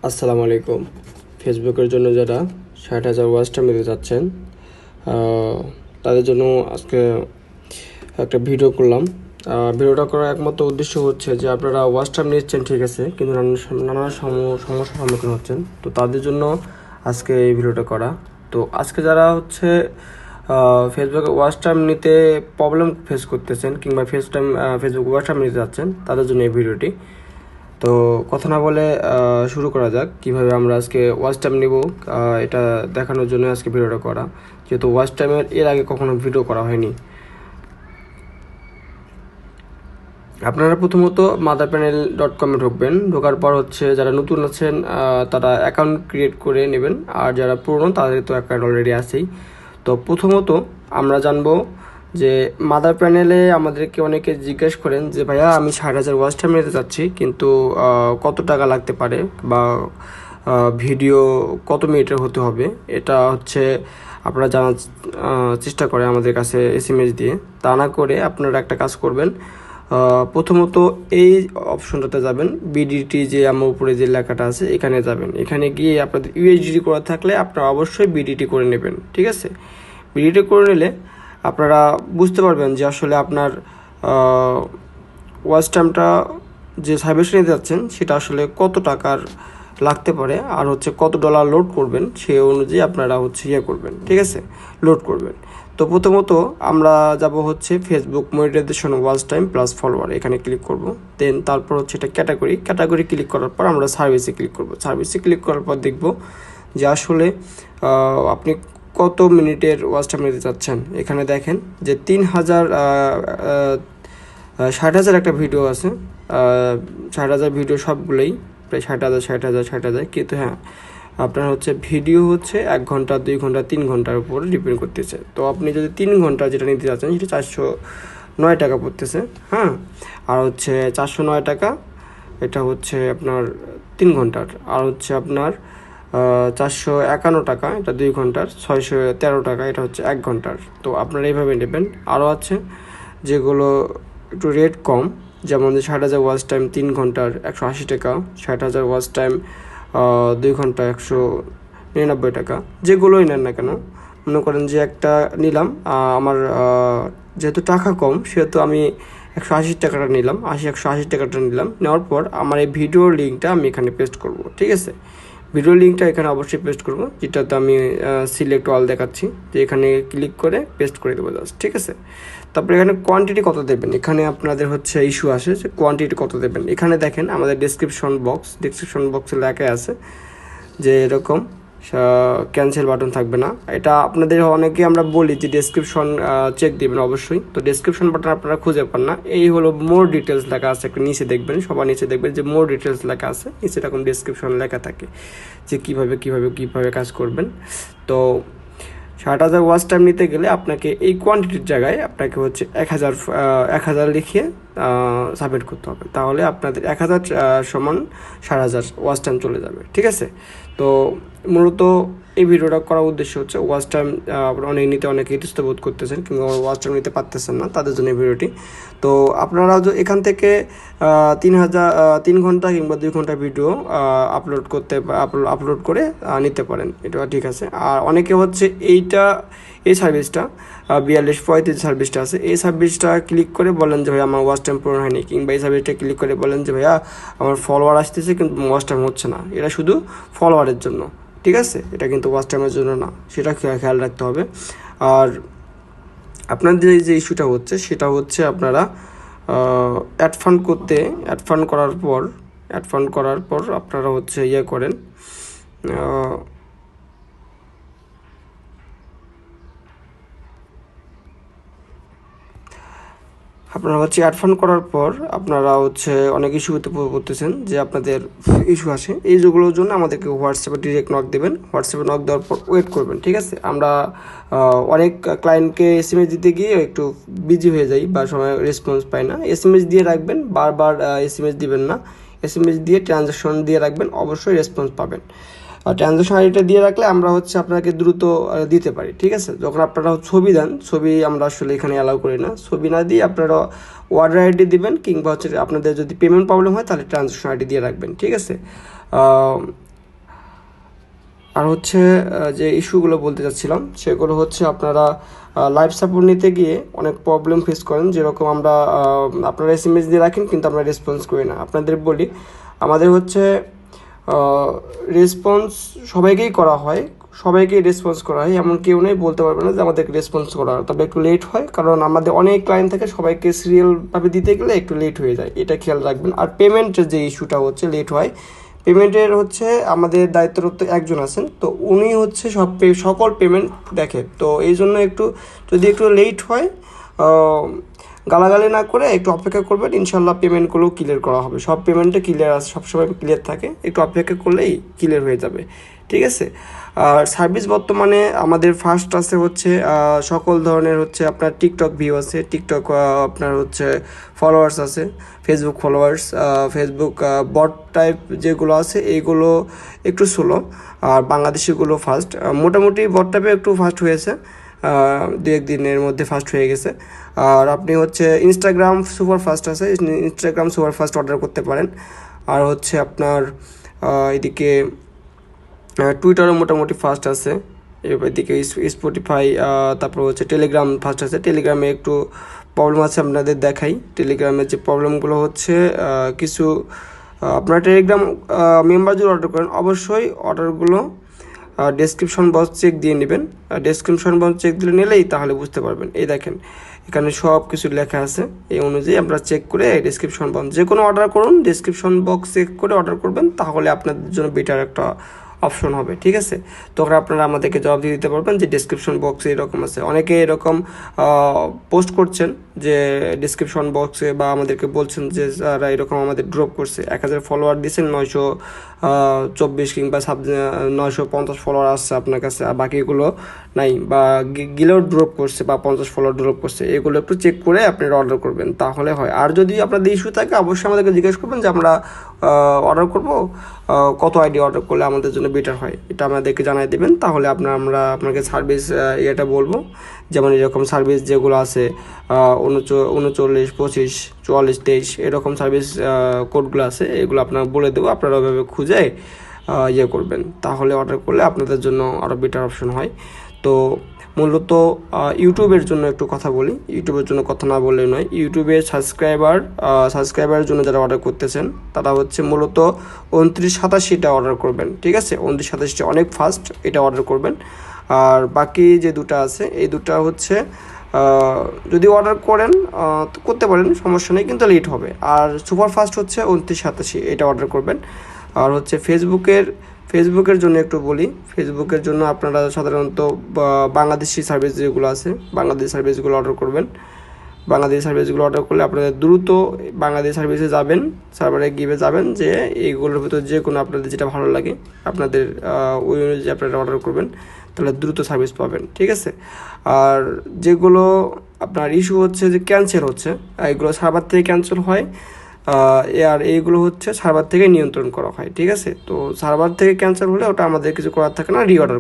আসসালামু আলাইকুম। ফেসবুকের জন্য যারা 60,000 ওয়াচ টাইম নিতে চাচ্ছেন, তাদের জন্য আজকে একটা ভিডিও করলাম। ভিডিওটা করার একমাত্র উদ্দেশ্য হচ্ছে যে আপনারা ওয়াচ টাইম নিচ্ছেন ঠিক আছে, কিন্তু নানা সমস্যার সম্মুখীন হচ্ছেন। তো তাদের জন্য আজকে এই ভিডিওটা করা। তো আজকে যারা হচ্ছে ফেসবুকে ওয়াচ টাইম নিতে প্রবলেম ফেস করতেছেন কিংবা ফেসবুক ওয়াচ টাইম নিতে যাচ্ছেন, তাদের জন্য এই ভিডিওটি। তো কথা না বলে শুরু করা যাক কিভাবে আমরা আজকে ওয়াচ টাইম নিব। এটা দেখানোর জন্য আজকে ভিডিওটা করা, যেহেতু ওয়াচ টাইমের এর আগে কখনো ভিডিও করা হয়নি। আপনারা প্রথমত motherpanel.com-এ ঢুকবেন। ঢোকার পর হচ্ছে যারা নতুন আছেন তারা অ্যাকাউন্ট ক্রিয়েট করে নেবেন, আর যারা পুরনো তাদের তো অ্যাকাউন্ট অলরেডি আছেই। তো প্রথমত আমরা জানবো যে মাদার প্যানেলে আমাদেরকে অনেকে জিজ্ঞেস করেন যে ভাইয়া আমি 60,000 ওয়াচ টাইম নিতে চাচ্ছি, কিন্তু কত টাকা লাগতে পারে বা ভিডিও কত মিনিটের হতে হবে, এটা হচ্ছে আপনারা জানার চেষ্টা করে আমাদের কাছে SMS দিয়ে। তা না করে আপনারা একটা কাজ করবেন, প্রথমত এই অপশনটাতে যাবেন, বিডিটি যে আমার উপরে যে লেখাটা আছে এখানে যাবেন। এখানে গিয়ে আপনাদের ইউএসডিটি করা থাকলে আপনারা অবশ্যই বিডিটি করে নেবেন, ঠিক আছে। বিডিটি করে নিলে আপনারা বুঝতে পারবেন যে আসলে আপনার ওয়াচ টাইমটা যে সার্ভিস নিতে যাচ্ছেন সেটা আসলে কত টাকার লাগতে পারে, আর হচ্ছে কত ডলার লোড করবেন সেই অনুযায়ী আপনারা হচ্ছে করবেন, ঠিক আছে, লোড করবেন। তো প্রথমত আমরা যাব হচ্ছে Facebook monetization watch time plus follower, এখানে ক্লিক করব। দেন তারপর হচ্ছে এটা ক্যাটাগরি ক্লিক করার পর আমরা সার্ভিসে ক্লিক করব। সার্ভিসে ক্লিক করার পর দেখব যে আসলে আপনি কত মিনিটের ওয়াচ টাইম নিতে চাচ্ছেন। এখানে দেখেন যে 60,000 একটা ভিডিও আছে, 60,000 ভিডিও সবগুলোই প্রায় 60,000 কিন্তু হ্যাঁ, আপনার হচ্ছে ভিডিও হচ্ছে 1 ঘন্টা 2 ঘন্টা 3 ঘন্টার উপর ডিপেন্ড করতেছে। তো আপনি যদি 3 ঘন্টা যেটা নিতে চাচ্ছেন সেটা 409 টাকা পড়তেছে, হ্যাঁ। আর হচ্ছে 409 টাকা এটা হচ্ছে আপনার 3 ঘন্টার, আর হচ্ছে আপনার 451 টাকা এটা 2 ঘন্টার, 613 টাকা এটা হচ্ছে 1 ঘন্টার। তো আপনারা এইভাবে নেবেন। আরও আছে যেগুলো একটু রেট কম, যেমন 60,000 ওয়াচ টাইম 3 ঘন্টার 180 টাকা, 60,000 ওয়াচ টাইম 2 ঘন্টা 199 টাকা। যেগুলোই নেন না কেন, মনে করেন যে একটা নিলাম, আমার যেহেতু টাকা কম সেহেতু আমি 180 টাকাটা নিলাম, 180 টাকাটা নিলাম। নেওয়ার পর আমার এই ভিডিওর লিঙ্কটা আমি এখানে পেস্ট করব, ঠিক আছে। ভিডিও লিঙ্কটা এখানে অবশ্যই পেস্ট করব, যেটাতে আমি সিলেক্ট অল দেখাচ্ছি, যে এখানে ক্লিক করে পেস্ট করে দেবো জাস্ট, ঠিক আছে। তারপরে এখানে কোয়ান্টিটি কত দেবেন, এখানে আপনাদের হচ্ছে ইস্যু আসে যে কোয়ান্টিটি কত দেবেন। এখানে দেখেন আমাদের ডেসক্রিপশন বক্সে লেখা আছে যে এরকম ক্যান্সেল বাটন থাকবে না। এটা আপনাদের অনেকে আমরা বলি যে ডেসক্রিপশন চেক দিবেন অবশ্যই, তো ডেসক্রিপশন বাটন আপনারা খুঁজে পান না। এই হলো মোর ডিটেলস লেখা আছে, একটা নিচে দেখবেন, সবার নিচে দেখবেন যে মোর ডিটেলস লেখা আছে, নিচে এরকম ডেসক্রিপশন লেখা থাকে যে কীভাবে কাজ করবেন। তো 60,000 ওয়াচ টাইম নিতে গেলে আপনাকে এই কোয়ান্টিটির জায়গায় আপনাকে হচ্ছে 1,000 লিখিয়ে সাবমিট করতে হবে, তাহলে আপনাদের 1,000 সমান 60,000 ওয়াচ টাইম চলে যাবে, ঠিক আছে। তো মূলত এই ভিডিওটা করার উদ্দেশ্য হচ্ছে ওয়াচ টাইম অনেকে ইতস্ত বোধ করতেছেন কিংবা ওয়াচ টাইম নিতে পারতেছেন না, তাদের জন্য এই ভিডিওটি। তো আপনারা এখান থেকে 3 ঘন্টা কিংবা 2 ঘন্টা ভিডিও আপলোড করে নিতে পারেন, এটা ঠিক আছে। আর অনেকে হচ্ছে এই সার্ভিসটা 4235 সার্ভিসটা আছে, এই সার্ভিসটা ক্লিক করে বলেন যে ভাই আমার ওয়াচ টাইম পূরণ হয়নি, কিংবা এই সার্ভিসটা ক্লিক করে বলেন যে ভাইয়া আমার ফলোয়ার আসতেছে কিন্তু ওয়াচ টাইম হচ্ছে না। এটা শুধু ফলোয়ারের জন্য, ঠিক আছে, এটা কিন্তু ওয়াচ টাইমের জন্য না, সেটা খেয়াল রাখতে হবে। আর আপনাদের যে ইস্যুটা হচ্ছে সেটা হচ্ছে আপনারা অ্যাড ফান্ড করার পর আপনারা হচ্ছে করেন, আপনারা হচ্ছে অ্যাড ফান্ড করার পর আপনারা হচ্ছে অনেক ইস্যুতে পড়তেছেন যে আপনাদের ইস্যু আসে। এই ইস্যুগুলোর জন্য আমাদেরকে হোয়াটসঅ্যাপে ডিরেক্ট নক দেবেন, হোয়াটসঅ্যাপে নক দেওয়ার পর ওয়েট করবেন, ঠিক আছে। আমরা অনেক ক্লায়েন্টকে SMS দিতে গিয়ে একটু বিজি হয়ে যাই বা সময় রেসপন্স পাই না। SMS দিয়ে রাখবেন, বারবার SMS দিবেন না, SMS দিয়ে ট্রানজ্যাকশন দিয়ে রাখবেন, অবশ্যই রেসপন্স পাবেন। ট্রানজ্যাকশন আইডিটা দিয়ে রাখলে আমরা হচ্ছে আপনাকে দ্রুত দিতে পারি, ঠিক আছে। যখন আপনারা ছবি দেন, ছবি আমরা আসলে এখানে অ্যালাউ করি না, ছবি না দিয়ে আপনারা অর্ডার আইডি দিবেন, কিংবা হচ্ছে আপনাদের যদি পেমেন্ট প্রবলেম হয় তাহলে ট্রানজ্যাকশন আইডি দিয়ে রাখবেন, ঠিক আছে। আর হচ্ছে যে ইস্যুগুলো বলতে চাচ্ছিলাম সেগুলো হচ্ছে আপনারা লাইভ সাপোর্ট নিতে গিয়ে অনেক প্রবলেম ফেস করেন, যেরকম আমরা আপনারা SMS দিয়ে রাখেন কিন্তু আমরা রেসপন্স করি না। আপনাদের বলি আমাদের হচ্ছে রেসপন্স সবাইকেই করা হয়, সবাইকেই রেসপন্স করা হয়, এমন কেউ নেই বলতে পারবে না যে আমাদেরকে রেসপন্স করা হয়, তবে একটু লেট হয়, কারণ আমাদের অনেক ক্লায়েন্ট থাকে, সবাইকে সিরিয়ালভাবে দিতে গেলে একটু লেট হয়ে যায়, এটা খেয়াল রাখবেন। আর পেমেন্টের যে ইস্যুটা হচ্ছে লেট হয়, পেমেন্টের হচ্ছে আমাদের দায়িত্বরত একজন আছেন, তো উনি হচ্ছে সকল পেমেন্ট দেখে, তো এই জন্য একটু যদি একটু লেট হয় গালাগালি না করে একটু অপেক্ষা করবেন, ইনশাল্লাহ পেমেন্টগুলো ক্লিয়ার করা হবে। সব পেমেন্টে ক্লিয়ার আছে, সবসময় ক্লিয়ার থাকে, একটু অপেক্ষা করলেই ক্লিয়ার হয়ে যাবে, ঠিক আছে। আর সার্ভিস বর্তমানে আমাদের ফার্স্ট আছে হচ্ছে সকল ধরনের হচ্ছে আপনার টিকটক ভিউ আছে, টিকটক আপনার হচ্ছে ফলোয়ার্স আছে, ফেসবুক ফলোয়ার্স, ফেসবুক বট টাইপ যেগুলো আছে এইগুলো একটু স্লো, আর বাংলাদেশিগুলো ফার্স্ট। মোটামুটি বট টাইপে একটু ফার্স্ট হয়েছে, দু এক দিনের মধ্যে ফার্স্ট হয়ে গেছে। আর আপনি হচ্ছে ইনস্টাগ্রাম সুপার ফাস্ট আছে, ইনস্টাগ্রাম সুপার ফাস্ট অর্ডার করতে পারেন। আর হচ্ছে আপনার এদিকে টুইটারও মোটামুটি ফাস্ট আছে, এদিকে স্পটিফাই, তারপর হচ্ছে টেলিগ্রাম ফাস্ট আছে। টেলিগ্রামে একটু প্রবলেম আছে, আপনাদের দেখাই। টেলিগ্রামের যে প্রবলেমগুলো হচ্ছে কিছু আপনারা টেলিগ্রাম মেম্বার যদি অর্ডার করেন অবশ্যই অর্ডারগুলো ডেসক্রিপশন বক্স চেক দিয়ে নেবেন, ডেসক্রিপশন বক্স চেক দিলে নিলেই তাহলে বুঝতে পারবেন। এই দেখেন এখানে সব কিছু লেখা আছে, এই অনুযায়ী আপনারা চেক করে ডেসক্রিপশন বক্স যে কোনো অর্ডার করুন, ডেসক্রিপশন বক্স চেক করে অর্ডার করবেন, তাহলে আপনাদের জন্য বেটার একটা অপশন হবে, ঠিক আছে। তখন আপনারা আমাদেরকে জবাব দিয়ে দিতে পারবেন যে ডেসক্রিপশন বক্সে এরকম আছে। অনেকে এরকম পোস্ট করছেন যে ডেসক্রিপশন বক্সে, বা আমাদেরকে বলছেন যে যারা এরকম আমাদের ড্রপ করছে, 1000 ফলোয়ার দিয়েছেন, 924 কিংবা 950 ফলোয়ার আসছে আপনার কাছে, আর বাকিগুলো নাই, বা গিলেও ড্রপ করছে বা 50 ফলোয়ার ড্রপ করছে, এগুলো একটু চেক করে আপনারা অর্ডার করবেন, তাহলে হয়। আর যদি আপনাদের ইস্যু থাকে অবশ্যই আমাদেরকে জিজ্ঞেস করবেন যে আমরা অর্ডার করব, কত আইডি অর্ডার করলে আমাদের জন্য বেটার হয়, এটা আমাদেরকে জানাই দেবেন, তাহলে আমরা আপনাকে সার্ভিস ইয়েটা বলবো। যেমন এরকম সার্ভিস যেগুলো আছে 39, 25, 44, 23 এরকম সার্ভিস কোডগুলো আছে, এগুলো আপনারা বলে দেবো, আপনারা ওইভাবে খুঁজে ইয়ে করবেন, তাহলে অর্ডার করলে আপনাদের জন্য আরও বেটার অপশন হয়। তো মূলত ইউটিউবের জন্য একটু কথা বলি, ইউটিউবের জন্য কথা না বললে নয়। ইউটিউবের সাবস্ক্রাইবারের জন্য যারা অর্ডার করতেছেন তারা হচ্ছে মূলত 2987টা অর্ডার করবেন, ঠিক আছে। 2987টা অনেক ফাস্ট, এটা অর্ডার করবেন। আর বাকি যে দুটো আছে এই দুটো হচ্ছে যদি অর্ডার করেন তো করতে পারেন, সমস্যা নেই, কিন্তু লেট হবে। আর সুপার ফাস্ট হচ্ছে 2987, এটা অর্ডার করবেন। আর হচ্ছে ফেসবুকের জন্য একটু বলি, ফেসবুকের জন্য আপনারা সাধারণত বাংলাদেশি সার্ভিস যেগুলো আছে বাংলাদেশি সার্ভিসগুলো অর্ডার করবেন। বাংলাদেশি সার্ভিসগুলো অর্ডার করলে আপনারা দ্রুত বাংলাদেশি সার্ভিসে যাবেন, সার্ভারে গিয়ে যাবেন, যে এইগুলোর ভিতর যে কোনো আপনাদের যেটা ভালো লাগে আপনাদের ওই অনুযায়ী আপনারা অর্ডার করবেন, তাহলে দ্রুত সার্ভিস পাবেন, ঠিক আছে। আর যেগুলো আপনার ইস্যু হচ্ছে যে ক্যান্সেল হচ্ছে, এগুলো সার্ভার থেকে ক্যান্সেল হয়, আর এইগুলো হচ্ছে সার্ভার থেকে নিয়ন্ত্রণ করা হয়, ঠিক আছে। তো সার্ভার থেকে ক্যান্সেল হলে ওটা আমাদের কিছু করার থাকে না, রিঅর্ডার